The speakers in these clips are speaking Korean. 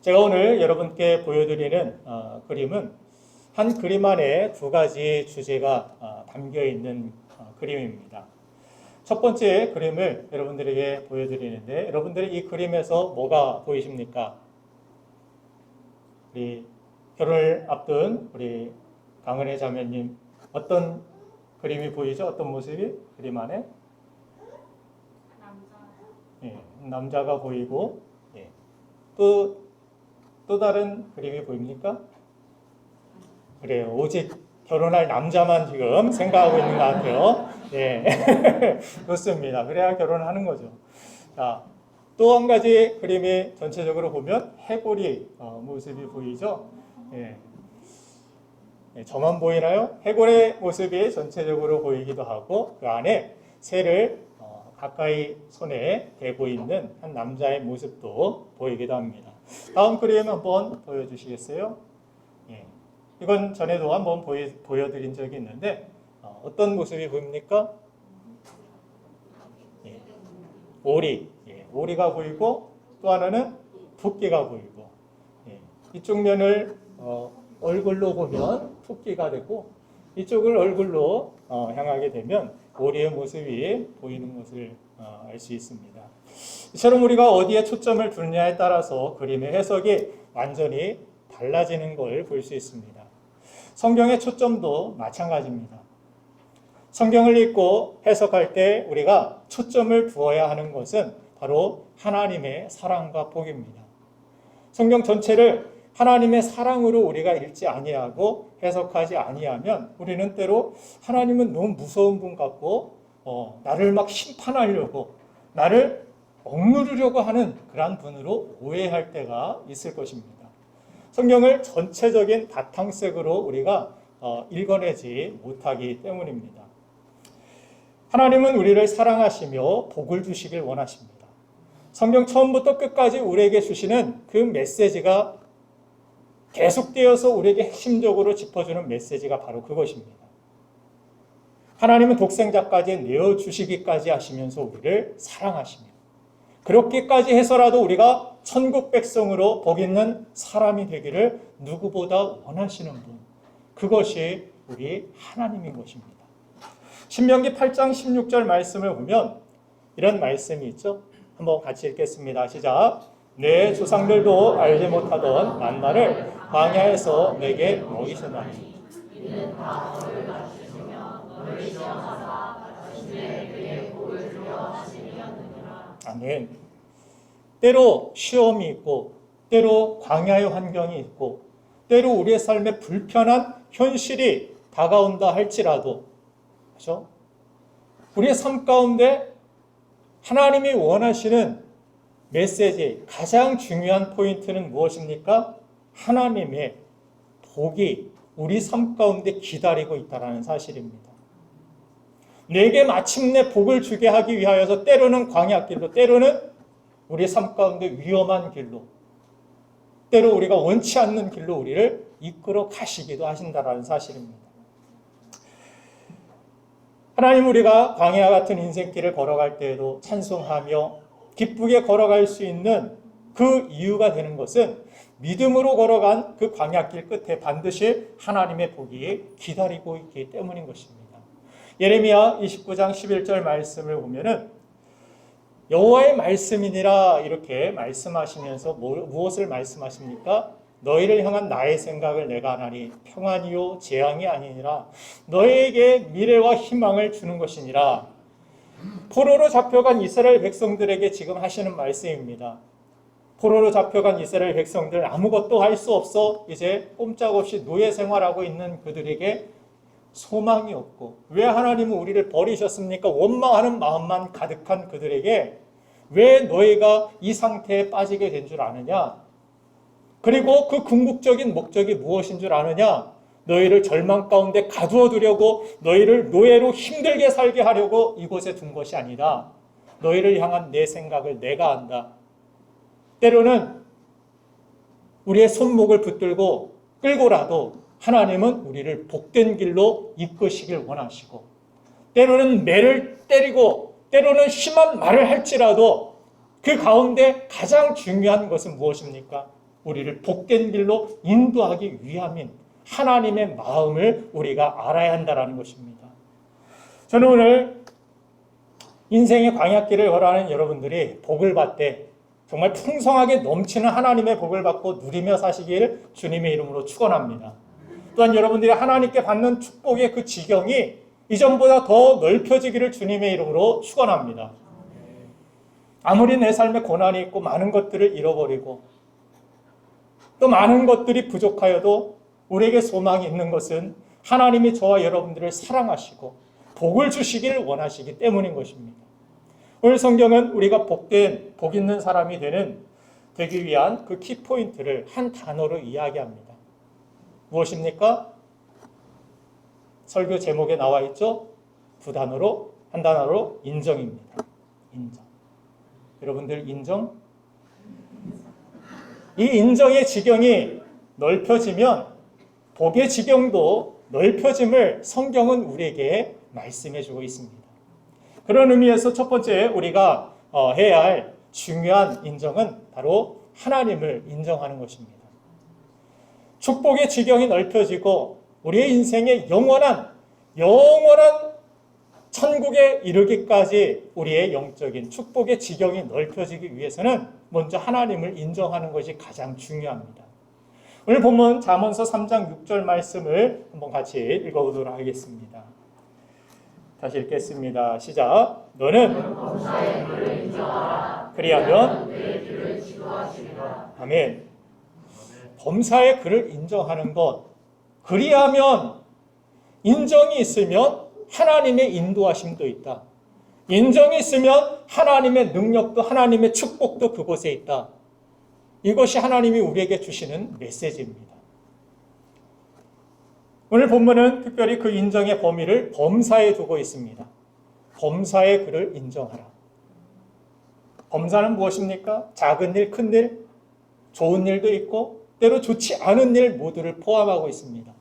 제가 오늘 여러분께 보여드리는 그림은 한 그림 안에 두 가지 주제가 담겨 있는 그림입니다. 첫 번째 그림을 여러분들에게 보여드리는데, 여러분들이 이 그림에서 뭐가 보이십니까? 우리 결혼을 앞둔 우리 강은혜 자매님, 어떤 그림이 보이죠? 어떤 모습이 그림 안에? 남자가 보이고, 또 다른 그림이 보입니까? 그래요. 오직 결혼할 남자만 지금 생각하고 있는 것 같아요. 좋습니다. 그래야 결혼하는 거죠. 자, 또 한 가지 그림이 전체적으로 보면 해골이 모습이 보이죠? 저만 보이나요? 해골의 모습이 전체적으로 보이기도 하고, 그 안에 새를 가까이 손에 대고 있는 한 남자의 모습도 보이기도 합니다. 다음 그림 한번 보여주시겠어요? 이건 전에도 한번 보여드린 적이 있는데, 어떤 모습이 보입니까? 오리, 오리가 보이고, 또 하나는 토끼가 보이고, 이쪽 면을 얼굴로 보면 토끼가 되고, 이쪽을 얼굴로 향하게 되면 오리의 모습이 보이는 것을 알 수 있습니다. 이처럼 우리가 어디에 초점을 두느냐에 따라서 그림의 해석이 완전히 달라지는 걸 볼 수 있습니다. 성경의 초점도 마찬가지입니다. 성경을 읽고 해석할 때 우리가 초점을 두어야 하는 것은 바로 하나님의 사랑과 복입니다. 성경 전체를 하나님의 사랑으로 우리가 읽지 아니하고 해석하지 아니하면 우리는 때로 하나님은 너무 무서운 분 같고 나를 막 심판하려고, 나를 억누르려고 하는 그런 분으로 오해할 때가 있을 것입니다. 성경을 전체적인 바탕색으로 우리가 읽어내지 못하기 때문입니다. 하나님은 우리를 사랑하시며 복을 주시길 원하십니다. 성경 처음부터 끝까지 우리에게 주시는 그 메시지가 계속되어서 우리에게 핵심적으로 짚어주는 메시지가 바로 그것입니다. 하나님은 독생자까지 내어주시기까지 하시면서 우리를 사랑하시며, 그렇게까지 해서라도 우리가 천국 백성으로 복 있는 사람이 되기를 누구보다 원하시는 분, 그것이 우리 하나님인 것입니다. 신명기 8장 16절 말씀을 보면 이런 말씀이 있죠. 한번 같이 읽겠습니다. 시작. 내 조상들도 알지 못하던 만나를 광야에서 내게 먹이셨나니. 아멘. 때로 시험이 있고, 때로 광야의 환경이 있고, 때로 우리의 삶에 불편한 현실이 다가온다 할지라도, 그렇죠? 우리의 삶 가운데 하나님이 원하시는 메시지, 가장 중요한 포인트는 무엇입니까? 하나님의 복이 우리 삶 가운데 기다리고 있다는 사실입니다. 내게 마침내 복을 주게 하기 위하여서 때로는 광야길로, 때로는 우리 삶 가운데 위험한 길로, 때로 우리가 원치 않는 길로 우리를 이끌어 가시기도 하신다는 사실입니다. 하나님, 우리가 광야 같은 인생길을 걸어갈 때에도 찬송하며 기쁘게 걸어갈 수 있는 그 이유가 되는 것은 믿음으로 걸어간 그 광야길 끝에 반드시 하나님의 복이 기다리고 있기 때문인 것입니다. 예레미야 29장 11절 말씀을 보면은 여호와의 말씀이니라 이렇게 말씀하시면서 무엇을 말씀하십니까? 너희를 향한 나의 생각을 내가 하나니 평안이요 재앙이 아니니라, 너희에게 미래와 희망을 주는 것이니라. 포로로 잡혀간 이스라엘 백성들에게 지금 하시는 말씀입니다. 포로로 잡혀간 이스라엘 백성들, 아무것도 할 수 없어 이제 꼼짝없이 노예 생활하고 있는 그들에게 소망이 없고, 왜 하나님은 우리를 버리셨습니까? 원망하는 마음만 가득한 그들에게 왜 너희가 이 상태에 빠지게 된 줄 아느냐? 그리고 그 궁극적인 목적이 무엇인 줄 아느냐? 너희를 절망 가운데 가두어 두려고, 너희를 노예로 힘들게 살게 하려고 이곳에 둔 것이 아니라 너희를 향한 내 생각을 내가 안다. 때로는 우리의 손목을 붙들고 끌고라도 하나님은 우리를 복된 길로 이끄시길 원하시고, 때로는 매를 때리고 때로는 심한 말을 할지라도 그 가운데 가장 중요한 것은 무엇입니까? 우리를 복된 길로 인도하기 위함인 하나님의 마음을 우리가 알아야 한다는 것입니다. 저는 오늘 인생의 광야길을 걸어가는 여러분들이 복을 받되 정말 풍성하게 넘치는 하나님의 복을 받고 누리며 사시길 주님의 이름으로 축원합니다. 또한 여러분들이 하나님께 받는 축복의 그 지경이 이전보다 더 넓혀지기를 주님의 이름으로 축원합니다. 아무리 내 삶에 고난이 있고 많은 것들을 잃어버리고 또 많은 것들이 부족하여도 우리에게 소망이 있는 것은 하나님이 저와 여러분들을 사랑하시고 복을 주시기를 원하시기 때문인 것입니다. 오늘 성경은 우리가 복된, 복 있는 사람이 되기 위한 그 키포인트를 한 단어로 이야기합니다. 무엇입니까? 설교 제목에 나와 있죠? 한 단어로 인정입니다. 인정. 여러분들 인정? 이 인정의 지경이 넓혀지면 복의 지경도 넓혀짐을 성경은 우리에게 말씀해주고 있습니다. 그런 의미에서 첫 번째 우리가 해야 할 중요한 인정은 바로 하나님을 인정하는 것입니다. 축복의 지경이 넓혀지고 우리의 인생의 영원한 천국에 이르기까지 우리의 영적인 축복의 지경이 넓혀지기 위해서는 먼저 하나님을 인정하는 것이 가장 중요합니다. 오늘 본문 잠언서 3장 6절 말씀을 한번 같이 읽어보도록 하겠습니다. 다시 읽겠습니다. 시작. 너는 범사의 그를 인정하라. 그리하면 내 길을 지도하시리라. 아멘. 범사의 그를 인정하는 것. 그리하면 인정이 있으면 하나님의 인도하심도 있다. 인정이 있으면 하나님의 능력도 하나님의 축복도 그곳에 있다. 이것이 하나님이 우리에게 주시는 메시지입니다. 오늘 본문은 특별히 그 인정의 범위를 범사에 두고 있습니다. 범사의 그를 인정하라. 범사는 무엇입니까? 작은 일, 큰 일, 좋은 일도 있고 때로 좋지 않은 일 모두를 포함하고 있습니다.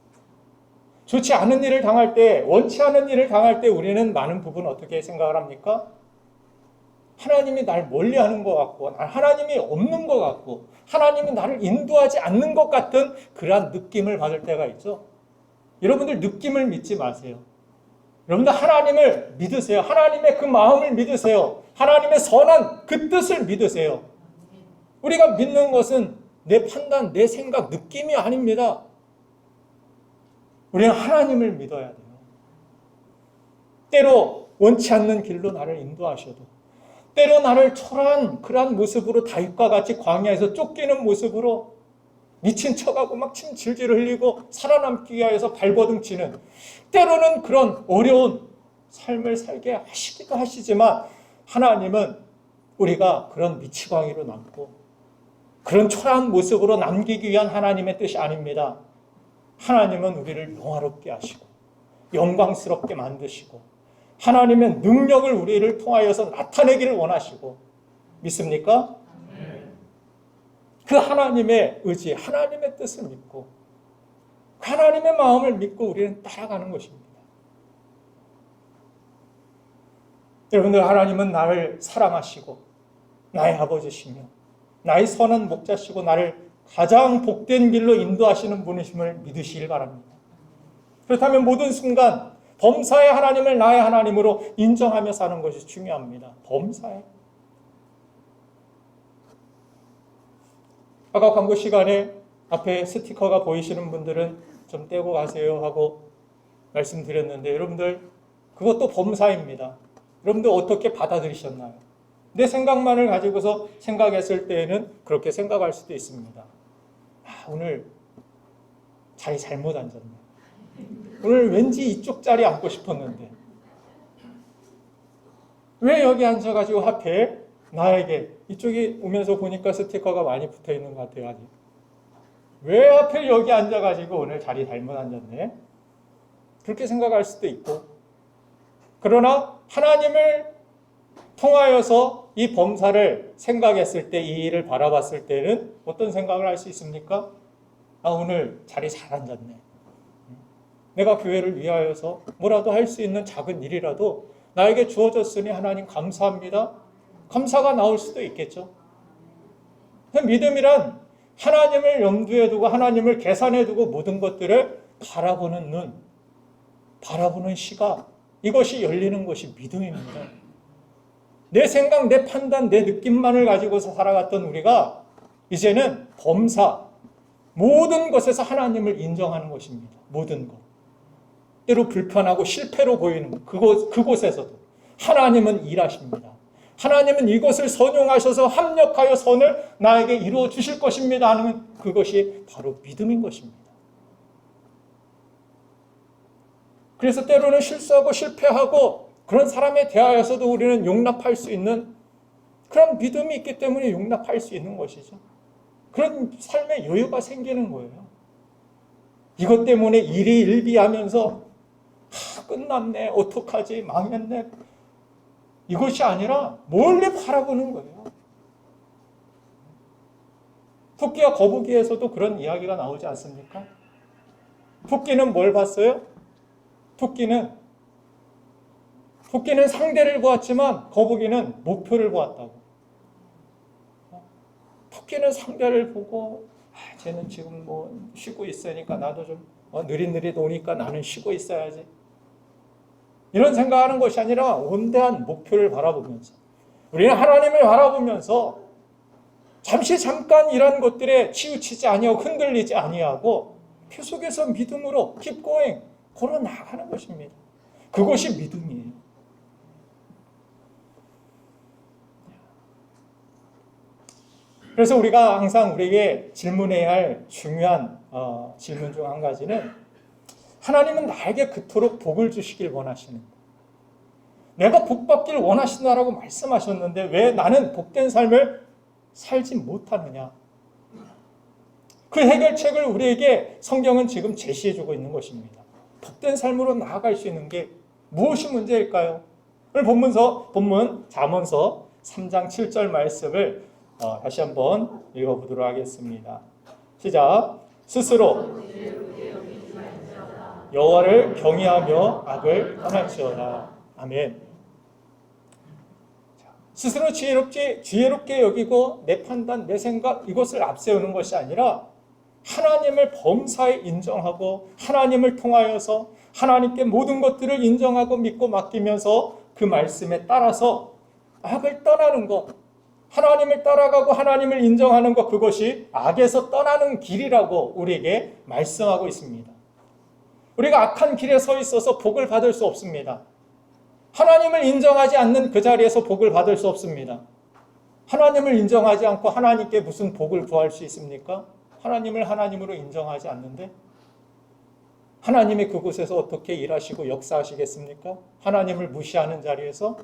좋지 않은 일을 당할 때, 원치 않은 일을 당할 때 우리는 많은 부분 어떻게 생각을 합니까? 하나님이 날 멀리하는 것 같고 하나님이 없는 것 같고 하나님이 나를 인도하지 않는 것 같은 그러한 느낌을 받을 때가 있죠. 여러분들 느낌을 믿지 마세요. 여러분들 하나님을 믿으세요. 하나님의 그 마음을 믿으세요. 하나님의 선한 그 뜻을 믿으세요. 우리가 믿는 것은 내 판단, 내 생각, 느낌이 아닙니다. 우리는 하나님을 믿어야 돼요. 때로 원치 않는 길로 나를 인도하셔도 때로 나를 초라한 그러한 모습으로 다윗과 같이 광야에서 쫓기는 모습으로 미친 척하고 막 침 질질 흘리고 살아남기 위해서 발버둥 치는 때로는 그런 어려운 삶을 살게 하시기도 하시지만 하나님은 우리가 그런 미치광이로 남고 그런 초라한 모습으로 남기기 위한 하나님의 뜻이 아닙니다. 하나님은 우리를 영화롭게 하시고 영광스럽게 만드시고 하나님의 능력을 우리를 통하여서 나타내기를 원하시고 믿습니까? 그 하나님의 의지, 하나님의 뜻을 믿고 하나님의 마음을 믿고 우리는 따라가는 것입니다. 여러분들 하나님은 나를 사랑하시고 나의 아버지시며 나의 선한 목자시고 나를 가장 복된 길로 인도하시는 분이심을 믿으시길 바랍니다. 그렇다면 모든 순간 범사의 하나님을 나의 하나님으로 인정하며 사는 것이 중요합니다. 범사의. 아까 광고 시간에 앞에 스티커가 보이시는 분들은 좀 떼고 가세요 하고 말씀드렸는데 여러분들 그것도 범사입니다. 여러분들 어떻게 받아들이셨나요? 내 생각만을 가지고서 생각했을 때에는 그렇게 생각할 수도 있습니다. 오늘 자리 잘못 앉았네. 오늘 왠지 이쪽 자리 앉고 싶었는데 왜 여기 앉아가지고 하필 나에게 이쪽이 오면서 보니까 스티커가 많이 붙어있는 것 같아요. 아직. 왜 하필 여기 앉아가지고 오늘 자리 잘못 앉았네. 그렇게 생각할 수도 있고 그러나 하나님을 통하여서 이 범사를 생각했을 때 이 일을 바라봤을 때는 어떤 생각을 할 수 있습니까? 오늘 자리 잘 앉았네. 내가 교회를 위하여서 뭐라도 할 수 있는 작은 일이라도 나에게 주어졌으니 하나님 감사합니다. 감사가 나올 수도 있겠죠. 믿음이란 하나님을 염두에 두고 하나님을 계산해 두고 모든 것들을 바라보는 눈, 바라보는 시각, 이것이 열리는 것이 믿음입니다. 내 생각, 내 판단, 내 느낌만을 가지고서 살아갔던 우리가 이제는 범사, 모든 것에서 하나님을 인정하는 것입니다. 모든 것. 때로 불편하고 실패로 보이는 그곳에서도 하나님은 일하십니다. 하나님은 이것을 선용하셔서 합력하여 선을 나에게 이루어 주실 것입니다 하는 그것이 바로 믿음인 것입니다. 그래서 때로는 실수하고 실패하고 그런 사람에 대하여서도 우리는 용납할 수 있는 그런 믿음이 있기 때문에 용납할 수 있는 것이죠. 그런 삶의 여유가 생기는 거예요. 이것 때문에 일이 일비하면서 끝났네, 어떡하지, 망했네, 이것이 아니라 멀리 바라보는 거예요. 토끼와 거북이에서도 그런 이야기가 나오지 않습니까? 토끼는 뭘 봤어요? 토끼는 상대를 보았지만 거북이는 목표를 보았다고. 토끼는 상대를 보고 쟤는 지금 뭐 쉬고 있으니까 나도 좀 느릿느릿 오니까 나는 쉬고 있어야지. 이런 생각하는 것이 아니라 원대한 목표를 바라보면서 우리는 하나님을 바라보면서 잠깐 이런 것들에 치우치지 아니하고 흔들리지 아니하고 계속해서 믿음으로 keep going 걸어 나가는 것입니다. 그것이 믿음이에요. 그래서 우리가 항상 우리에게 질문해야 할 중요한 질문 중 한 가지는 하나님은 나에게 그토록 복을 주시길 원하시는 내가 복받기를 원하신다라고 말씀하셨는데 왜 나는 복된 삶을 살지 못하느냐. 그 해결책을 우리에게 성경은 지금 제시해주고 있는 것입니다. 복된 삶으로 나아갈 수 있는 게 무엇이 문제일까요? 오늘 본문 잠언서 3장 7절 말씀을 다시 한번 읽어보도록 하겠습니다. 시작. 스스로 여호와를 경외하며 악을 떠날지어다. 아멘. 스스로 지혜롭게 여기고 내 판단, 내 생각 이것을 앞세우는 것이 아니라 하나님을 범사에 인정하고 하나님을 통하여서 하나님께 모든 것들을 인정하고 믿고 맡기면서 그 말씀에 따라서 악을 떠나는 것, 하나님을 따라가고 하나님을 인정하는 것, 그것이 악에서 떠나는 길이라고 우리에게 말씀하고 있습니다. 우리가 악한 길에 서 있어서 복을 받을 수 없습니다. 하나님을 인정하지 않는 그 자리에서 복을 받을 수 없습니다. 하나님을 인정하지 않고 하나님께 무슨 복을 구할 수 있습니까? 하나님을 하나님으로 인정하지 않는데 하나님이 그곳에서 어떻게 일하시고 역사하시겠습니까? 하나님을 무시하는 자리에서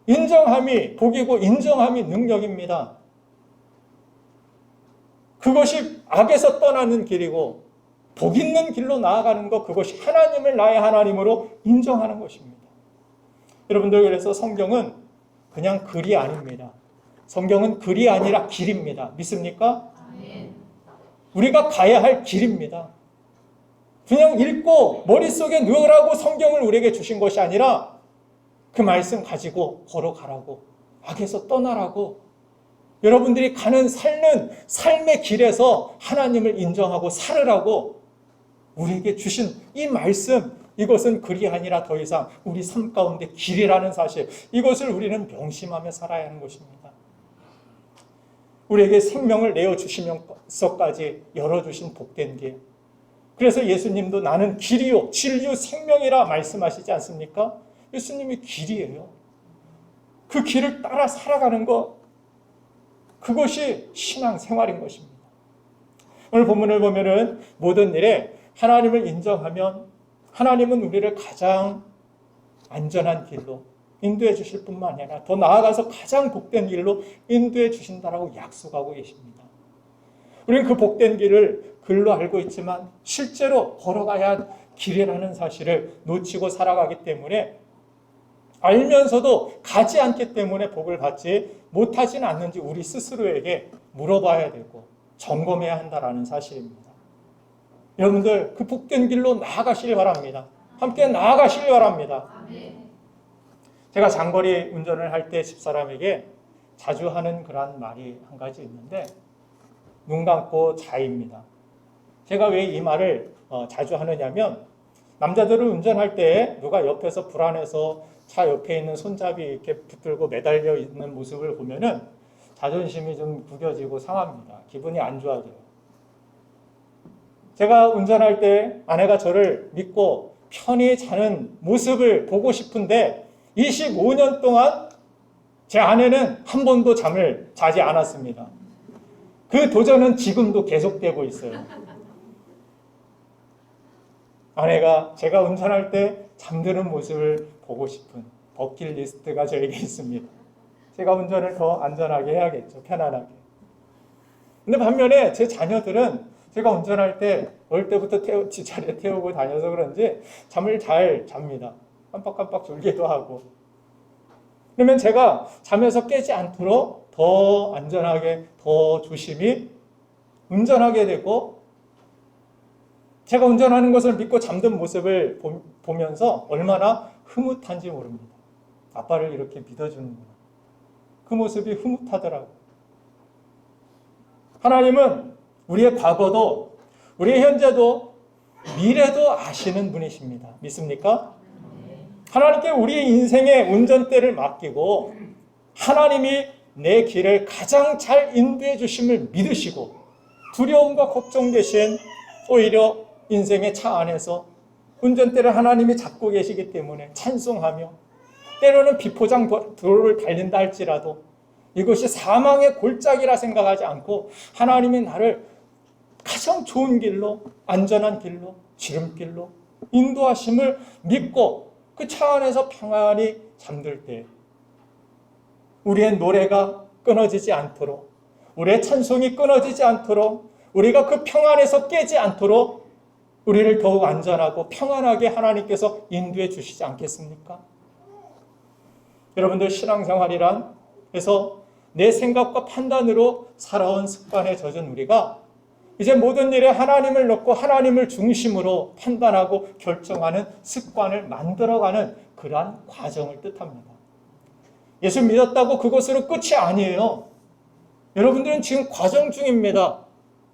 인정함이 복이고 인정함이 능력입니다. 그것이 악에서 떠나는 길이고 복 있는 길로 나아가는 것, 그것이 하나님을 나의 하나님으로 인정하는 것입니다. 여러분들, 그래서 성경은 그냥 글이 아닙니다. 성경은 글이 아니라 길입니다. 믿습니까? 우리가 가야 할 길입니다. 그냥 읽고 머릿속에 넣으라고 성경을 우리에게 주신 것이 아니라 그 말씀 가지고 걸어가라고, 악에서 떠나라고, 여러분들이 가는 삶은 삶의 길에서 하나님을 인정하고 살으라고 우리에게 주신 이 말씀, 이것은 글이 아니라 더 이상 우리 삶 가운데 길이라는 사실, 이것을 우리는 명심하며 살아야 하는 것입니다. 우리에게 생명을 내어주시면서까지 열어주신 복된 길. 그래서 예수님도 나는 길이요 진리요 생명이라 말씀하시지 않습니까? 예수님이 길이에요. 그 길을 따라 살아가는 것, 그것이 신앙생활인 것입니다. 오늘 본문을 보면은 모든 일에 하나님을 인정하면 하나님은 우리를 가장 안전한 길로 인도해 주실 뿐만 아니라 더 나아가서 가장 복된 길로 인도해 주신다라고 약속하고 계십니다. 우리는 그 복된 길을 글로 알고 있지만 실제로 걸어가야 할 길이라는 사실을 놓치고 살아가기 때문에, 알면서도 가지 않기 때문에 복을 받지 못하지는 않는지 우리 스스로에게 물어봐야 되고 점검해야 한다는 사실입니다. 여러분들, 그 복된 길로 나아가시길 바랍니다. 함께 나아가시길 바랍니다. 제가 장거리 운전을 할 때 집사람에게 자주 하는 그런 말이 한 가지 있는데 눈 감고 자입니다. 제가 왜 이 말을 자주 하느냐면 남자들은 운전할 때 누가 옆에서 불안해서 차 옆에 있는 손잡이 이렇게 붙들고 매달려 있는 모습을 보면은 자존심이 좀 구겨지고 상합니다. 기분이 안 좋아져요. 제가 운전할 때 아내가 저를 믿고 편히 자는 모습을 보고 싶은데 25년 동안 제 아내는 한 번도 잠을 자지 않았습니다. 그 도전은 지금도 계속되고 있어요. 아내가 제가 운전할 때 잠드는 모습을 보고 싶은 버킷리스트가 저에게 있습니다. 제가 운전을 더 안전하게 해야겠죠. 편안하게. 근데 반면에 제 자녀들은 제가 운전할 때 어릴 때부터 뒷자리에 태우고 다녀서 그런지 잠을 잘 잡니다. 깜빡깜빡 졸기도 하고. 그러면 제가 잠에서 깨지 않도록 더 안전하게, 더 조심히 운전하게 되고 제가 운전하는 것을 믿고 잠든 모습을 보면서 얼마나 흐뭇한지 모릅니다. 아빠를 이렇게 믿어주는구나. 그 모습이 흐뭇하더라고요. 하나님은 우리의 과거도 우리의 현재도 미래도 아시는 분이십니다. 믿습니까? 하나님께 우리의 인생의 운전대를 맡기고 하나님이 내 길을 가장 잘 인도해 주심을 믿으시고 두려움과 걱정 대신 오히려 인생의 차 안에서 운전대를 하나님이 잡고 계시기 때문에 찬송하며 때로는 비포장 도로를 달린다 할지라도 이것이 사망의 골짜기라 생각하지 않고 하나님이 나를 가장 좋은 길로 안전한 길로 지름길로 인도하심을 믿고 그 차 안에서 평안히 잠들 때 우리의 노래가 끊어지지 않도록 우리의 찬송이 끊어지지 않도록 우리가 그 평안에서 깨지 않도록 우리를 더욱 안전하고 평안하게 하나님께서 인도해 주시지 않겠습니까? 여러분들 신앙생활이란 해서 내 생각과 판단으로 살아온 습관에 젖은 우리가 이제 모든 일에 하나님을 넣고 하나님을 중심으로 판단하고 결정하는 습관을 만들어가는 그러한 과정을 뜻합니다. 예수 믿었다고 그것으로 끝이 아니에요. 여러분들은 지금 과정 중입니다.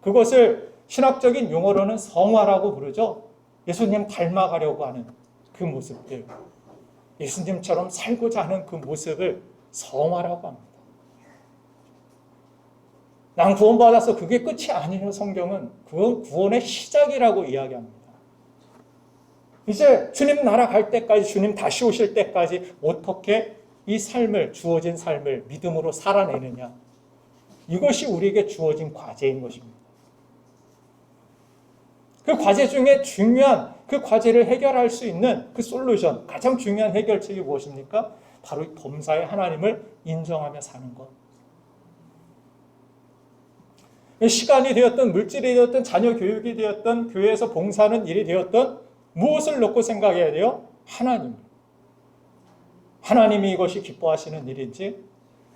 그것을 신학적인 용어로는 성화라고 부르죠. 예수님 닮아가려고 하는 그 모습들. 예수님처럼 살고자 하는 그 모습을 성화라고 합니다. 난 구원받아서 그게 끝이 아니에요. 성경은 그건 구원의 시작이라고 이야기합니다. 이제 주님 나라 갈 때까지 주님 다시 오실 때까지 어떻게 이 삶을 주어진 삶을 믿음으로 살아내느냐 이것이 우리에게 주어진 과제인 것입니다. 그 과제 중에 중요한 그 과제를 해결할 수 있는 그 솔루션 가장 중요한 해결책이 무엇입니까? 바로 범사의 하나님을 인정하며 사는 것. 시간이 되었든 물질이 되었든 자녀 교육이 되었든 교회에서 봉사하는 일이 되었든 무엇을 놓고 생각해야 돼요? 하나님. 하나님이 이것이 기뻐하시는 일인지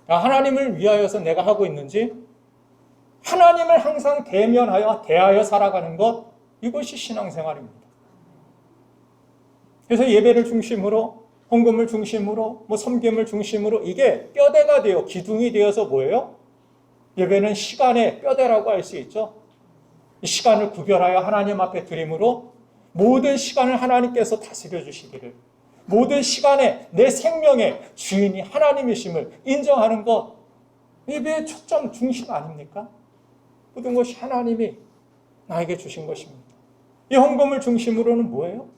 하나님을 위하여서 내가 하고 있는지 하나님을 항상 대하여 살아가는 것 이것이 신앙생활입니다. 그래서 예배를 중심으로 헌금을 중심으로 섬김을 중심으로 이게 뼈대가 되어 기둥이 되어서 뭐예요? 예배는 시간의 뼈대라고 할 수 있죠. 이 시간을 구별하여 하나님 앞에 드림으로 모든 시간을 하나님께서 다스려 주시기를 모든 시간에 내 생명의 주인이 하나님이심을 인정하는 것 예배의 초점 중심 아닙니까? 모든 것이 하나님이 나에게 주신 것입니다. 이 헌금을 중심으로는 뭐예요?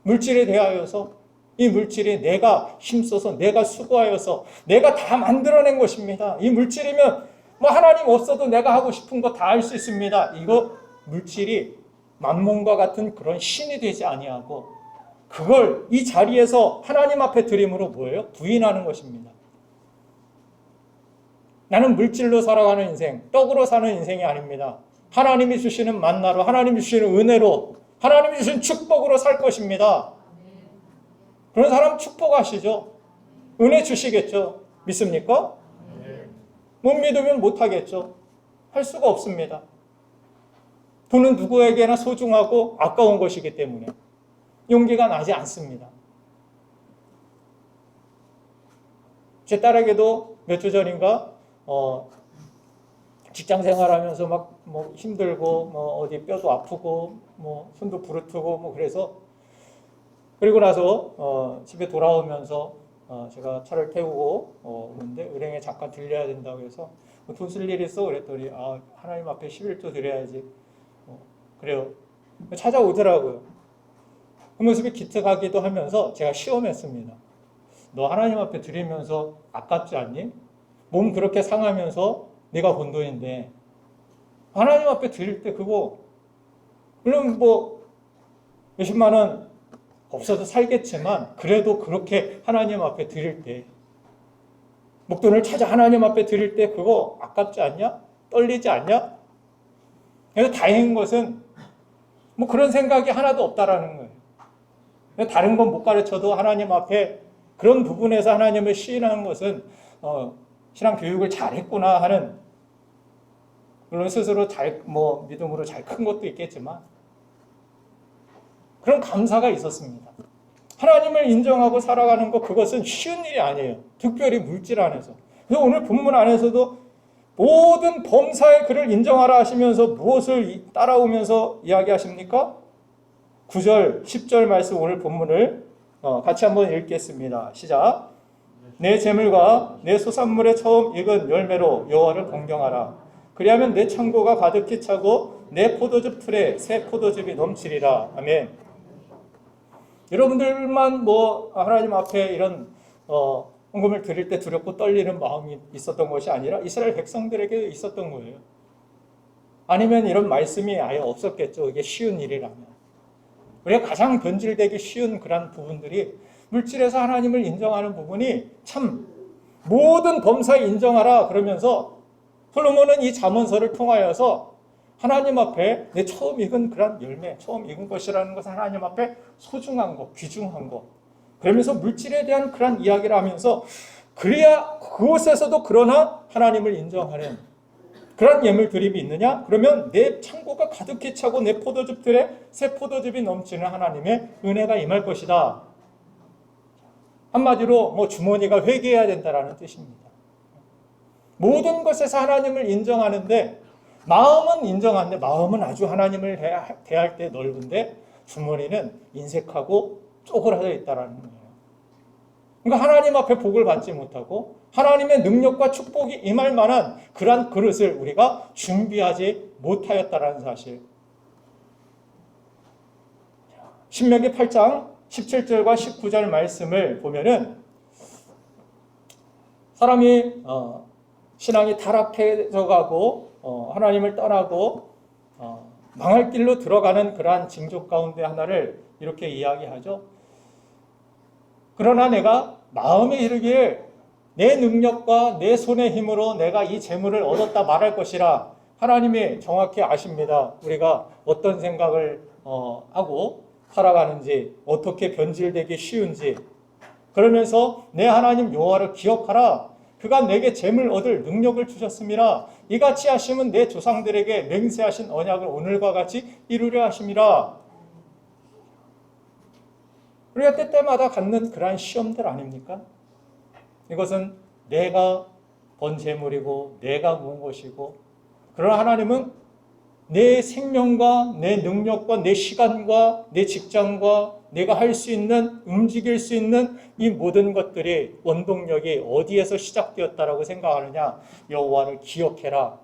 물질에 대하여서 이 물질이 내가 힘써서 내가 수고하여서 내가 다 만들어낸 것입니다. 이 물질이면 하나님 없어도 내가 하고 싶은 거 다 할 수 있습니다. 이거 물질이 만몬과 같은 그런 신이 되지 아니하고 그걸 이 자리에서 하나님 앞에 드림으로 뭐예요? 부인하는 것입니다. 나는 물질로 살아가는 인생, 떡으로 사는 인생이 아닙니다. 하나님이 주시는 만나로, 하나님이 주시는 은혜로, 하나님이 주시는 축복으로 살 것입니다. 그런 사람 축복하시죠. 은혜 주시겠죠. 믿습니까? 못 믿으면 못하겠죠. 할 수가 없습니다. 돈은 누구에게나 소중하고 아까운 것이기 때문에 용기가 나지 않습니다. 제 딸에게도 몇 주 전인가 직장 생활하면서 막 뭐 힘들고 뭐 어디 뼈도 아프고 뭐 손도 부르트고 뭐 그래서 그리고 나서 집에 돌아오면서 제가 차를 태우고 오는데 은행에 잠깐 들려야 된다고 해서 돈 쓸 일 있어? 그랬더니 하나님 앞에 11조 드려야지. 그래요. 찾아오더라고요. 그 모습이 기특하기도 하면서 제가 시험했습니다. 너 하나님 앞에 드리면서 아깝지 않니? 몸 그렇게 상하면서 내가 번 돈인데 하나님 앞에 드릴 때 그거 물론 뭐 몇십만 원 없어도 살겠지만 그래도 그렇게 하나님 앞에 드릴 때 목돈을 찾아 하나님 앞에 드릴 때 그거 아깝지 않냐? 떨리지 않냐? 그래서 다행인 것은 뭐 그런 생각이 하나도 없다라는 거예요. 다른 건 못 가르쳐도 하나님 앞에 그런 부분에서 하나님을 시인하는 것은 신앙 교육을 잘했구나 하는 물론 스스로 믿음으로 잘 큰 것도 있겠지만 그런 감사가 있었습니다. 하나님을 인정하고 살아가는 것 그것은 쉬운 일이 아니에요. 특별히 물질 안에서. 그래서 오늘 본문 안에서도 모든 범사의 그를 인정하라 하시면서 무엇을 따라오면서 이야기하십니까? 9절, 10절 말씀 오늘 본문을 같이 한번 읽겠습니다. 시작. 내 재물과 내 소산물의 처음 익은 열매로 여호와를 공경하라. 그리하면 내 창고가 가득히 차고 내 포도즙 틀에 새 포도즙이 넘치리라. 아멘. 여러분들만 하나님 앞에 이런 헌금을 드릴 때 두렵고 떨리는 마음이 있었던 것이 아니라 이스라엘 백성들에게 있었던 거예요. 아니면 이런 말씀이 아예 없었겠죠. 이게 쉬운 일이라면. 우리가 가장 변질되기 쉬운 그런 부분들이 물질에서 하나님을 인정하는 부분이 참 모든 범사에 인정하라 그러면서 솔로몬은 이 잠언서를 통하여서 하나님 앞에 내 처음 익은 그런 열매, 처음 익은 것이라는 것은 하나님 앞에 소중한 것, 귀중한 것. 그러면서 물질에 대한 그런 이야기를 하면서 그래야 그곳에서도 그러나 하나님을 인정하는 그런 예물 드림이 있느냐? 그러면 내 창고가 가득히 차고 내 포도즙들에 새 포도즙이 넘치는 하나님의 은혜가 임할 것이다. 한마디로 주머니가 회개해야 된다라는 뜻입니다. 모든 것에서 하나님을 인정하는데 마음은 인정하는데 마음은 아주 하나님을 대할 때 넓은데 주머니는 인색하고 쪼그라져 있다라는 거예요. 그러니까 하나님 앞에 복을 받지 못하고 하나님의 능력과 축복이 임할 만한 그러한 그릇을 우리가 준비하지 못하였다라는 사실. 신명기 8장 17절과 19절 말씀을 보면은 사람이 신앙이 타락해져 가고 하나님을 떠나고 망할 길로 들어가는 그러한 징조 가운데 하나를 이렇게 이야기하죠. 그러나 내가 마음에 이르기를 내 능력과 내 손의 힘으로 내가 이 재물을 얻었다 말할 것이라. 하나님이 정확히 아십니다. 우리가 어떤 생각을 하고 살아가는지, 어떻게 변질되기 쉬운지. 그러면서 내 하나님 여호와를 기억하라. 그가 내게 재물 얻을 능력을 주셨음이라. 이같이 하심은 내 조상들에게 맹세하신 언약을 오늘과 같이 이루려 하심이라. 우리가 때때마다 갖는 그러한 시험들 아닙니까? 이것은 내가 번 재물이고 내가 모은 것이고, 그러나 하나님은 내 생명과 내 능력과 내 시간과 내 직장과 내가 할 수 있는, 움직일 수 있는 이 모든 것들이 원동력이 어디에서 시작되었다라고 생각하느냐? 여호와를 기억해라.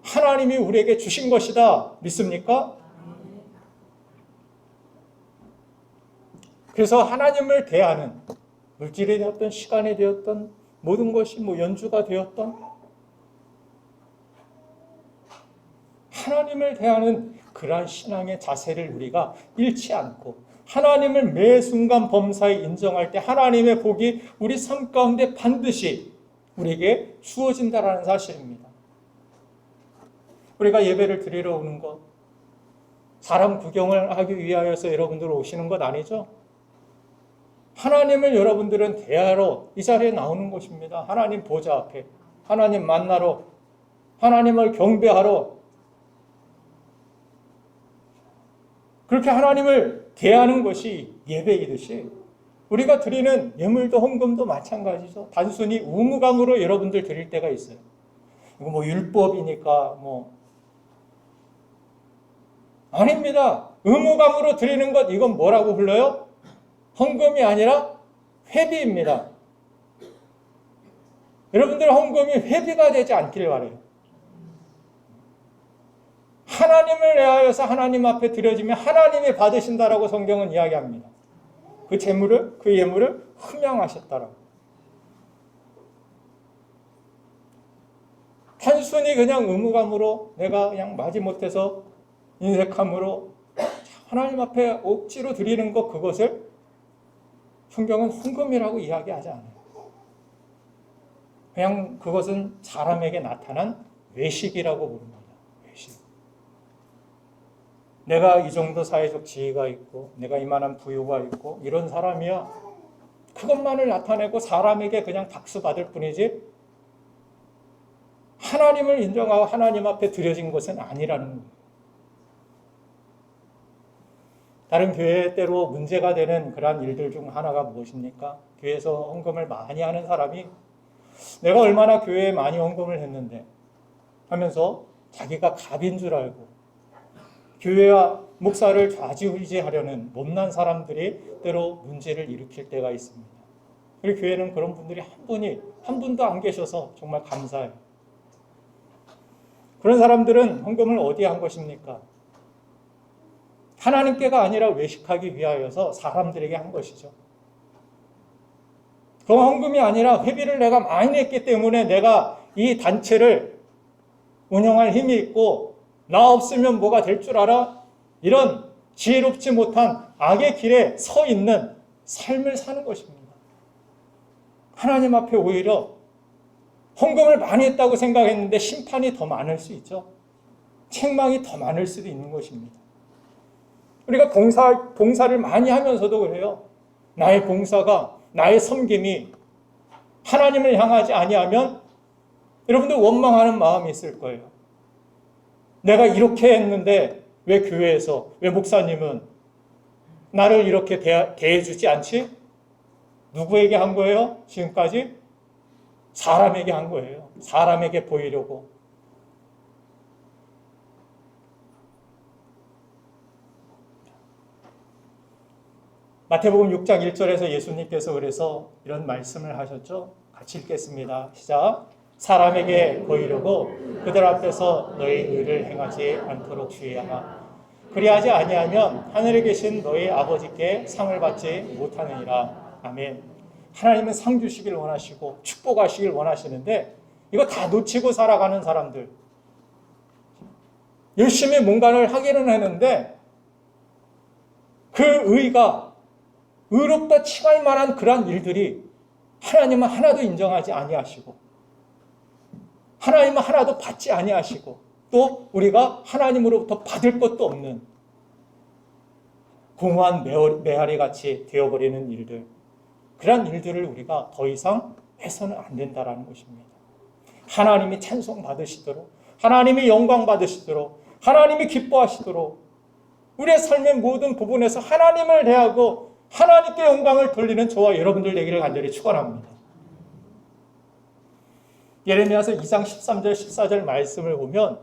하나님이 우리에게 주신 것이다. 믿습니까? 그래서 하나님을 대하는, 물질이 되었던 시간이 되었던 모든 것이 연주가 되었던 하나님을 대하는 그러한 신앙의 자세를 우리가 잃지 않고 하나님을 매 순간 범사에 인정할 때 하나님의 복이 우리 삶 가운데 반드시 우리에게 주어진다라는 사실입니다. 우리가 예배를 드리러 오는 것, 사람 구경을 하기 위하여서 여러분들 오시는 것 아니죠? 하나님을 여러분들은 대하러 이 자리에 나오는 것입니다. 하나님 보좌 앞에, 하나님 만나러, 하나님을 경배하러, 그렇게 하나님을 대하는 것이 예배이듯이 우리가 드리는 예물도 헌금도 마찬가지죠. 단순히 의무감으로 여러분들 드릴 때가 있어요. 이거 뭐 율법이니까 뭐 아닙니다. 의무감으로 드리는 것 이건 뭐라고 불러요? 헌금이 아니라 회비입니다. 여러분들 헌금이 회비가 되지 않기를 바라요. 하나님을 대하여서 하나님 앞에 드려지면 하나님이 받으신다라고 성경은 이야기합니다. 그 재물을, 그 예물을 흠양하셨다라고. 단순히 그냥 의무감으로 내가 그냥 마지못해서 인색함으로 하나님 앞에 억지로 드리는 것, 그것을 성경은 헌금이라고 이야기하지 않아요. 그냥 그것은 사람에게 나타난 외식이라고 부릅니다. 외식. 내가 이 정도 사회적 지위가 있고 내가 이만한 부유가 있고 이런 사람이야. 그것만을 나타내고 사람에게 그냥 박수 받을 뿐이지 하나님을 인정하고 하나님 앞에 드려진 것은 아니라는 거예요. 다른 교회 때로 문제가 되는 그러한 일들 중 하나가 무엇입니까? 교회에서 헌금을 많이 하는 사람이 내가 얼마나 교회에 많이 헌금을 했는데 하면서 자기가 갑인 줄 알고 교회와 목사를 좌지우지하려는 못난 사람들이 때로 문제를 일으킬 때가 있습니다. 우리 교회는 그런 분들이 한 분도 안 계셔서 정말 감사해요. 그런 사람들은 헌금을 어디에 한 것입니까? 하나님께가 아니라 외식하기 위하여서 사람들에게 한 것이죠. 그 헌금이 아니라 회비를 내가 많이 냈기 때문에 내가 이 단체를 운영할 힘이 있고 나 없으면 뭐가 될 줄 알아? 이런 지혜롭지 못한 악의 길에 서 있는 삶을 사는 것입니다. 하나님 앞에 오히려 헌금을 많이 했다고 생각했는데 심판이 더 많을 수 있죠. 책망이 더 많을 수도 있는 것입니다. 우리가 봉사를 많이 하면서도 그래요. 나의 봉사가, 나의 섬김이 하나님을 향하지 아니하면 여러분들 원망하는 마음이 있을 거예요. 내가 이렇게 했는데 왜 교회에서, 왜 목사님은 나를 이렇게 대해주지 않지? 누구에게 한 거예요? 지금까지? 사람에게 한 거예요. 사람에게 보이려고. 마태복음 6장 1절에서 예수님께서 그래서 이런 말씀을 하셨죠. 같이 읽겠습니다. 시작. 사람에게 보이려고 그들 앞에서 너희 의를 행하지 않도록 주의하라. 그리하지 아니하면 하늘에 계신 너희 아버지께 상을 받지 못하느니라. 아멘. 하나님은 상 주시길 원하시고 축복하시길 원하시는데 이거 다 놓치고 살아가는 사람들, 열심히 뭔가를 하기는 했는데 그 의가 의롭다 칭할 만한 그러한 일들이 하나님은 하나도 인정하지 아니하시고 하나님은 하나도 받지 아니하시고 또 우리가 하나님으로부터 받을 것도 없는 공허한 메아리 같이 되어버리는 일들, 그러한 일들을 우리가 더 이상 해서는 안 된다는 것입니다. 하나님이 찬송 받으시도록, 하나님이 영광 받으시도록, 하나님이 기뻐하시도록 우리의 삶의 모든 부분에서 하나님을 대하고 하나님께 영광을 돌리는 저와 여러분들 되기를 간절히 축원합니다. 예레미야서 2장 13절 14절 말씀을 보면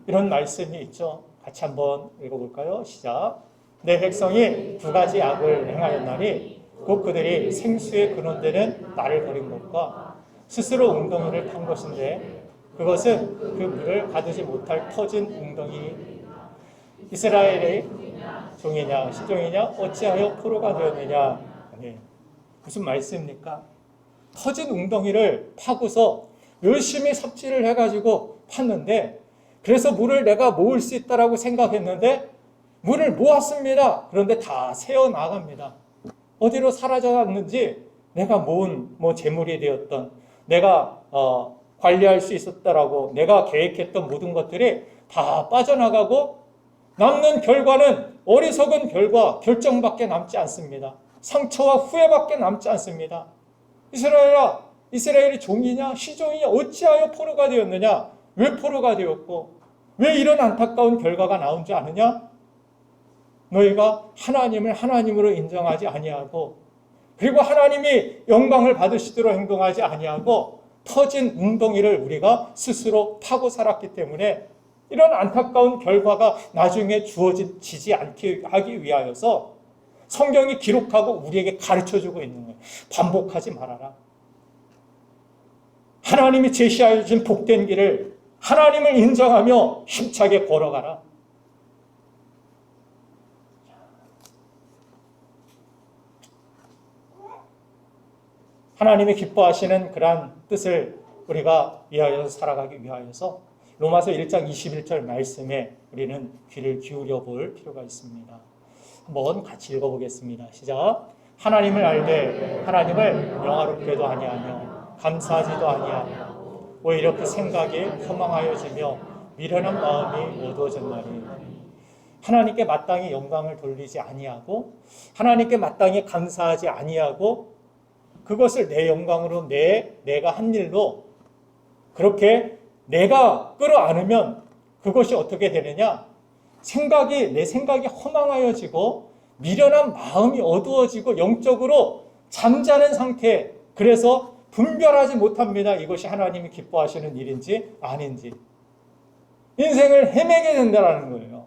이런 말씀이 있죠. 같이 한번 읽어볼까요? 시작. 내 백성이 두 가지 악을 행하였나니 곧 그들이 생수의 근원되는 나를 버린 것과 스스로 웅덩이를 판 것인데 그것은 그 물을 가두지 못할 터진 웅덩이. 이스라엘의 종이냐 시종이냐 어찌하여 포로가 되었느냐. 네. 무슨 말씀입니까? 터진 웅덩이를 파고서 열심히 삽질을 해가지고 팠는데 그래서 물을 내가 모을 수 있다라고 생각했는데 물을 모았습니다. 그런데 다 새어나갑니다. 어디로 사라져갔는지 내가 모은 재물이 되었던 내가 관리할 수 있었다라고 내가 계획했던 모든 것들이 다 빠져나가고 남는 결과는 어리석은 결과, 결정밖에 남지 않습니다. 상처와 후회밖에 남지 않습니다. 이스라엘아, 이스라엘이 종이냐 시종이냐 어찌하여 포로가 되었느냐? 왜 포로가 되었고 왜 이런 안타까운 결과가 나온 줄 아느냐? 너희가 하나님을 하나님으로 인정하지 아니하고 그리고 하나님이 영광을 받으시도록 행동하지 아니하고 터진 웅덩이를 우리가 스스로 파고 살았기 때문에 이런 안타까운 결과가 나중에 주어지지 않게 하기 위하여서 성경이 기록하고 우리에게 가르쳐주고 있는 거예요. 반복하지 말아라. 하나님이 제시하여 주신 복된 길을 하나님을 인정하며 힘차게 걸어가라. 하나님이 기뻐하시는 그러한 뜻을 우리가 위하여서 살아가기 위하여서 로마서 1장 21절 말씀에 우리는 귀를 기울여 볼 필요가 있습니다. 한번 같이 읽어보겠습니다. 시작. 하나님을 알되 하나님을 영화롭게도 아니하며 감사하지도 아니하며 오히려 그 생각이 허망하여지며 미련한 마음이 어두워졌나니 하나님께 마땅히 영광을 돌리지 아니하고 하나님께 마땅히 감사하지 아니하고 그것을 내 영광으로 내가 한 일로 그렇게 내가 끌어안으면 그것이 어떻게 되느냐? 내 생각이 허망하여지고 미련한 마음이 어두워지고 영적으로 잠자는 상태. 그래서 분별하지 못합니다. 이것이 하나님이 기뻐하시는 일인지 아닌지. 인생을 헤매게 된다는 거예요.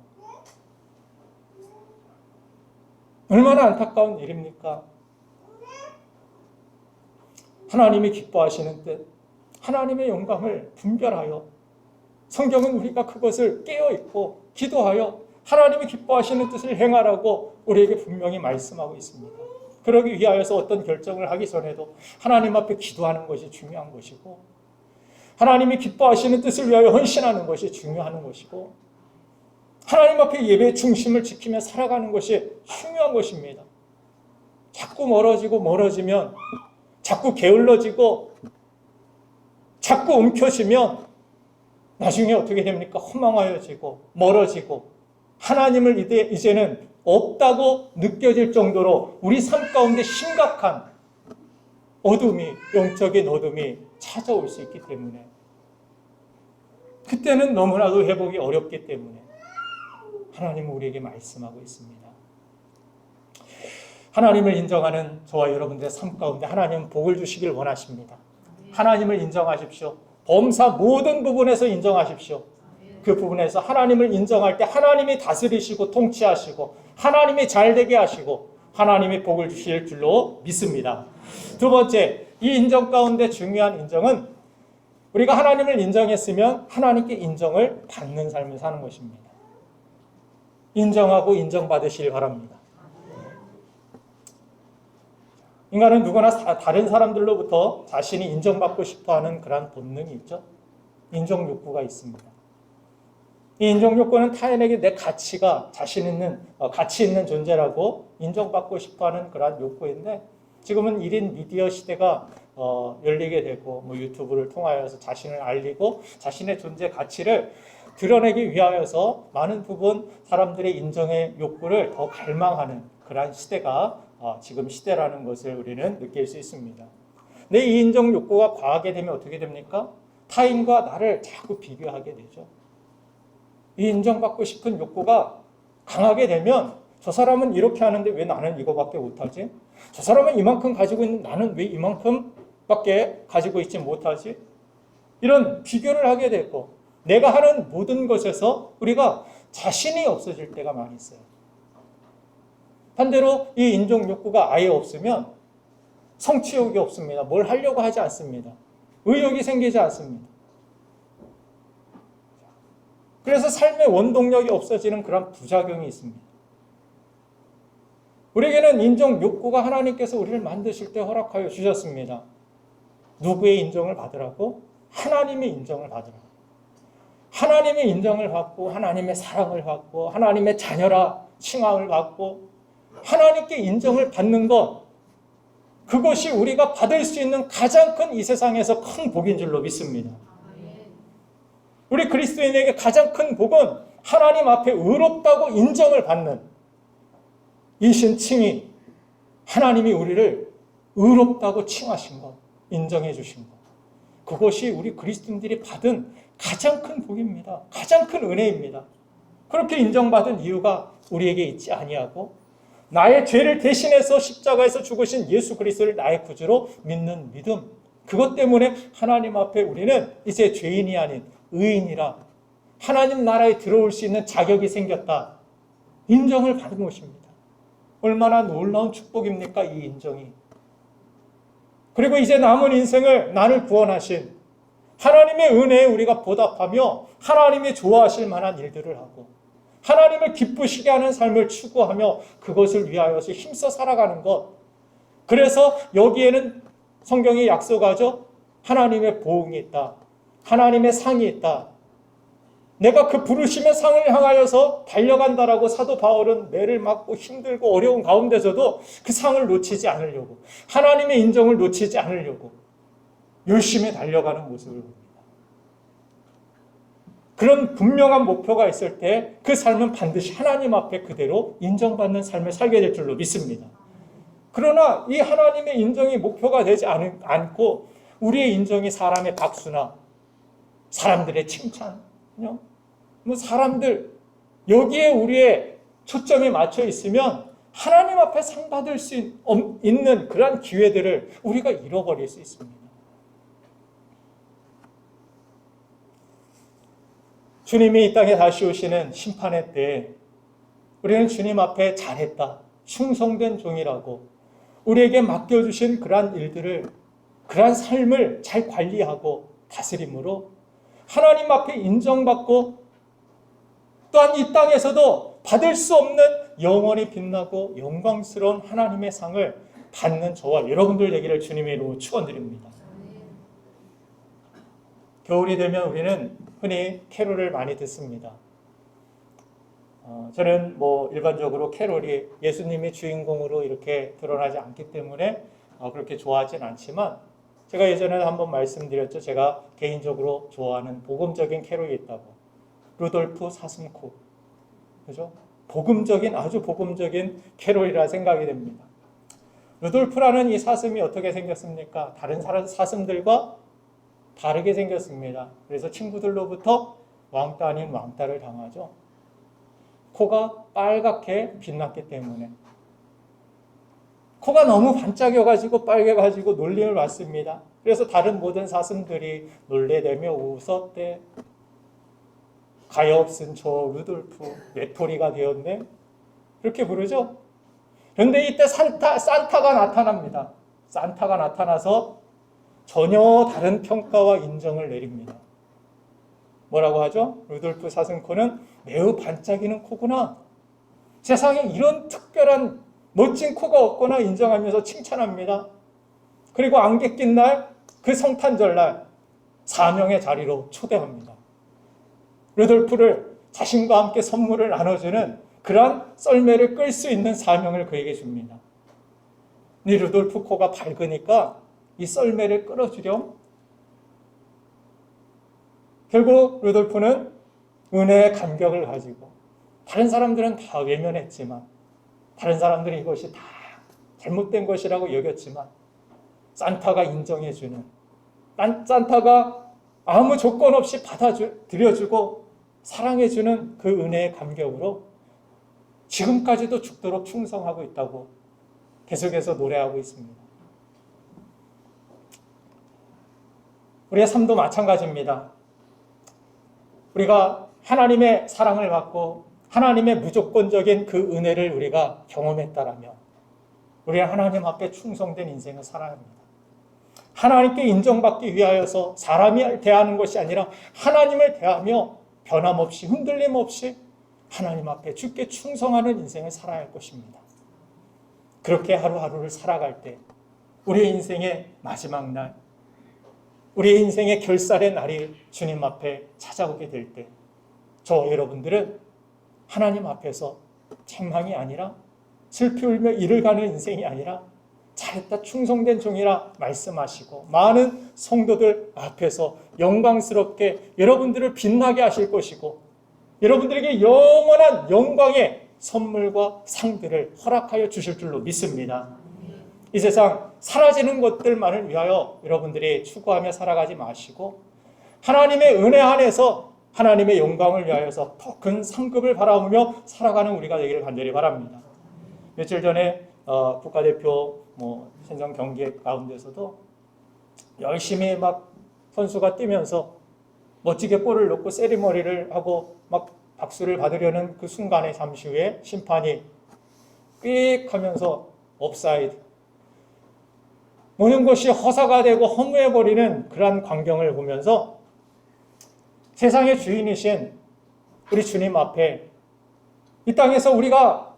얼마나 안타까운 일입니까? 하나님이 기뻐하시는 뜻, 하나님의 영광을 분별하여 성경은 우리가 그것을 깨어있고 기도하여 하나님이 기뻐하시는 뜻을 행하라고 우리에게 분명히 말씀하고 있습니다. 그러기 위하여서 어떤 결정을 하기 전에도 하나님 앞에 기도하는 것이 중요한 것이고 하나님이 기뻐하시는 뜻을 위하여 헌신하는 것이 중요한 것이고 하나님 앞에 예배의 중심을 지키며 살아가는 것이 중요한 것입니다. 자꾸 멀어지면 자꾸 게을러지고 자꾸 움켜쥐면 나중에 어떻게 됩니까? 허망하여지고 멀어지고 하나님을 이제는 없다고 느껴질 정도로 우리 삶 가운데 심각한 어둠이, 영적인 어둠이 찾아올 수 있기 때문에 그때는 너무나도 회복이 어렵기 때문에 하나님은 우리에게 말씀하고 있습니다. 하나님을 인정하는 저와 여러분들의 삶 가운데 하나님은 복을 주시길 원하십니다. 하나님을 인정하십시오. 범사 모든 부분에서 인정하십시오. 그 부분에서 하나님을 인정할 때 하나님이 다스리시고 통치하시고 하나님이 잘되게 하시고 하나님이 복을 주실 줄로 믿습니다. 두 번째, 이 인정 가운데 중요한 인정은 우리가 하나님을 인정했으면 하나님께 인정을 받는 삶을 사는 것입니다. 인정하고 인정받으시길 바랍니다. 인간은 누구나 다른 사람들로부터 자신이 인정받고 싶어하는 그런 본능이 있죠. 인정 욕구가 있습니다. 이 인정 욕구는 타인에게 내 가치가 가치 있는 존재라고 인정받고 싶어하는 그런 욕구인데 지금은 1인 미디어 시대가 열리게 되고 유튜브를 통하여서 자신을 알리고 자신의 존재 가치를 드러내기 위하여서 많은 부분 사람들의 인정의 욕구를 더 갈망하는 그런 시대가 지금 시대라는 것을 우리는 느낄 수 있습니다. 근데 이 인정 욕구가 과하게 되면 어떻게 됩니까? 타인과 나를 자꾸 비교하게 되죠. 이 인정받고 싶은 욕구가 강하게 되면 저 사람은 이렇게 하는데 왜 나는 이거밖에 못하지? 저 사람은 이만큼 가지고 있는데 나는 왜 이만큼밖에 가지고 있지 못하지? 이런 비교를 하게 되고 내가 하는 모든 것에서 우리가 자신이 없어질 때가 많이 있어요. 반대로 이 인정 욕구가 아예 없으면 성취욕이 없습니다. 뭘 하려고 하지 않습니다. 의욕이 생기지 않습니다. 그래서 삶의 원동력이 없어지는 그런 부작용이 있습니다. 우리에게는 인정 욕구가 하나님께서 우리를 만드실 때 허락하여 주셨습니다. 누구의 인정을 받으라고? 하나님의 인정을 받으라고. 하나님의 인정을 받고 하나님의 사랑을 받고 하나님의 자녀라 칭함을 받고 하나님께 인정을 받는 것, 그것이 우리가 받을 수 있는 가장 큰 이 세상에서 큰 복인 줄로 믿습니다. 우리 그리스도인에게 가장 큰 복은 하나님 앞에 의롭다고 인정을 받는 이 신칭이 하나님이 우리를 의롭다고 칭하신 것, 인정해 주신 것. 그것이 우리 그리스도인들이 받은 가장 큰 복입니다. 가장 큰 은혜입니다. 그렇게 인정받은 이유가 우리에게 있지 아니하고 나의 죄를 대신해서 십자가에서 죽으신 예수 그리스도를 나의 구주로 믿는 믿음, 그것 때문에 하나님 앞에 우리는 이제 죄인이 아닌 의인이라 하나님 나라에 들어올 수 있는 자격이 생겼다, 인정을 받은 것입니다. 얼마나 놀라운 축복입니까, 이 인정이. 그리고 이제 남은 인생을 나를 구원하신 하나님의 은혜에 우리가 보답하며 하나님이 좋아하실 만한 일들을 하고 하나님을 기쁘시게 하는 삶을 추구하며 그것을 위하여서 힘써 살아가는 것. 그래서 여기에는 성경이 약속하죠. 하나님의 보응이 있다. 하나님의 상이 있다. 내가 그 부르심의 상을 향하여서 달려간다라고 사도 바울은 매를 맞고 힘들고 어려운 가운데서도 그 상을 놓치지 않으려고, 하나님의 인정을 놓치지 않으려고 열심히 달려가는 모습을 봅니다. 그런 분명한 목표가 있을 때 그 삶은 반드시 하나님 앞에 그대로 인정받는 삶을 살게 될 줄로 믿습니다. 그러나 이 하나님의 인정이 목표가 되지 않고 우리의 인정이 사람의 박수나 사람들의 칭찬, 뭐 사람들, 여기에 우리의 초점이 맞춰 있으면 하나님 앞에 상 받을 수 있는 그러한 기회들을 우리가 잃어버릴 수 있습니다. 주님이 이 땅에 다시 오시는 심판의 때에 우리는 주님 앞에 잘했다, 충성된 종이라고 우리에게 맡겨주신 그러한 일들을, 그러한 삶을 잘 관리하고 다스림으로 하나님 앞에 인정받고 또한 이 땅에서도 받을 수 없는 영원히 빛나고 영광스러운 하나님의 상을 받는 저와 여러분들 되기를 주님의 이름으로 축원드립니다. 겨울이 되면 우리는 흔히 캐롤을 많이 듣습니다. 저는 일반적으로 캐롤이 예수님이 주인공으로 이렇게 드러나지 않기 때문에 그렇게 좋아하진 않지만, 제가 예전에 한번 말씀드렸죠. 제가 개인적으로 좋아하는 복음적인 캐롤이 있다고. 루돌프 사슴코. 그죠? 아주 복음적인 캐롤이라 생각이 됩니다. 루돌프라는 이 사슴이 어떻게 생겼습니까? 다른 사슴들과 다르게 생겼습니다. 그래서 친구들로부터 왕따 아닌 왕따를 당하죠. 코가 빨갛게 빛났기 때문에. 코가 너무 반짝여가지고 빨개가지고 놀림을 받습니다. 그래서 다른 모든 사슴들이 놀래대며 웃었대. 가엾은 저 루돌프 외톨이가 되었네, 그렇게 부르죠. 그런데 이때 산타가 나타납니다. 산타가 나타나서 전혀 다른 평가와 인정을 내립니다. 뭐라고 하죠? 루돌프 사슴코는 매우 반짝이는 코구나, 세상에 이런 특별한 멋진 코가 없거나 인정하면서 칭찬합니다. 그리고 안개 낀 날, 그 성탄절날 사명의 자리로 초대합니다. 루돌프를 자신과 함께 선물을 나눠주는 그러한 썰매를 끌 수 있는 사명을 그에게 줍니다. 이 루돌프 코가 밝으니까 이 썰매를 끌어주렴. 결국 루돌프는 은혜의 감격을 가지고, 다른 사람들은 다 외면했지만, 다른 사람들이 이것이 다 잘못된 것이라고 여겼지만, 산타가 인정해주는, 산타가 아무 조건 없이 받아들여주고 사랑해주는 그 은혜의 감격으로 지금까지도 죽도록 충성하고 있다고 계속해서 노래하고 있습니다. 우리의 삶도 마찬가지입니다. 우리가 하나님의 사랑을 받고 하나님의 무조건적인 그 은혜를 우리가 경험했다라면 우리는 하나님 앞에 충성된 인생을 살아야 합니다. 하나님께 인정받기 위하여서 사람이 대하는 것이 아니라 하나님을 대하며 변함없이 흔들림 없이 하나님 앞에 주께 충성하는 인생을 살아야 할 것입니다. 그렇게 하루하루를 살아갈 때 우리의 인생의 마지막 날, 우리의 인생의 결산의 날이 주님 앞에 찾아오게 될 때 저와 여러분들은 하나님 앞에서 책망이 아니라 슬피 울며 이를 가는 인생이 아니라 잘했다 충성된 종이라 말씀하시고 많은 성도들 앞에서 영광스럽게 여러분들을 빛나게 하실 것이고 여러분들에게 영원한 영광의 선물과 상들을 허락하여 주실 줄로 믿습니다. 이 세상 사라지는 것들만을 위하여 여러분들이 추구하며 살아가지 마시고 하나님의 은혜 안에서 하나님의 영광을 위하여서 더 큰 상급을 바라보며 살아가는 우리가 되기를 간절히 바랍니다. 며칠 전에 국가대표 신장 경기 가운데서도 열심히 막 선수가 뛰면서 멋지게 골을 넣고 세리머니를 하고 막 박수를 받으려는 그 순간에 잠시 후에 심판이 삑 하면서 옵사이드, 모든 것이 허사가 되고 허무해버리는 그러한 광경을 보면서 세상의 주인이신 우리 주님 앞에 이 땅에서 우리가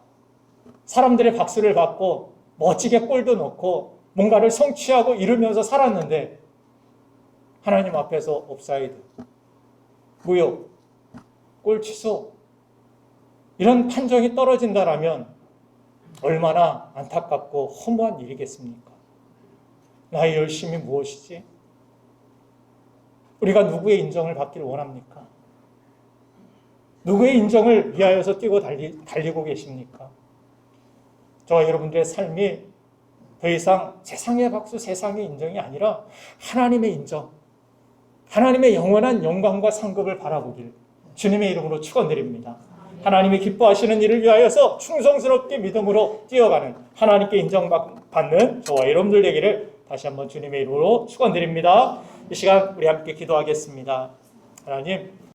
사람들의 박수를 받고 멋지게 골도 넣고 뭔가를 성취하고 이루면서 살았는데 하나님 앞에서 옵사이드, 무효, 골 취소, 이런 판정이 떨어진다라면 얼마나 안타깝고 허무한 일이겠습니까? 나의 열심이 무엇이지? 우리가 누구의 인정을 받기를 원합니까? 누구의 인정을 위하여서 뛰고 달리고 계십니까? 저와 여러분들의 삶이 더 이상 세상의 박수, 세상의 인정이 아니라 하나님의 인정, 하나님의 영원한 영광과 상급을 바라보길 주님의 이름으로 축원드립니다. 하나님이 기뻐하시는 일을 위하여서 충성스럽게 믿음으로 뛰어가는, 하나님께 인정받는 저와 여러분들 되기를 다시 한번 주님의 이름으로 축원드립니다. 이 시간 우리 함께 기도하겠습니다. 하나님,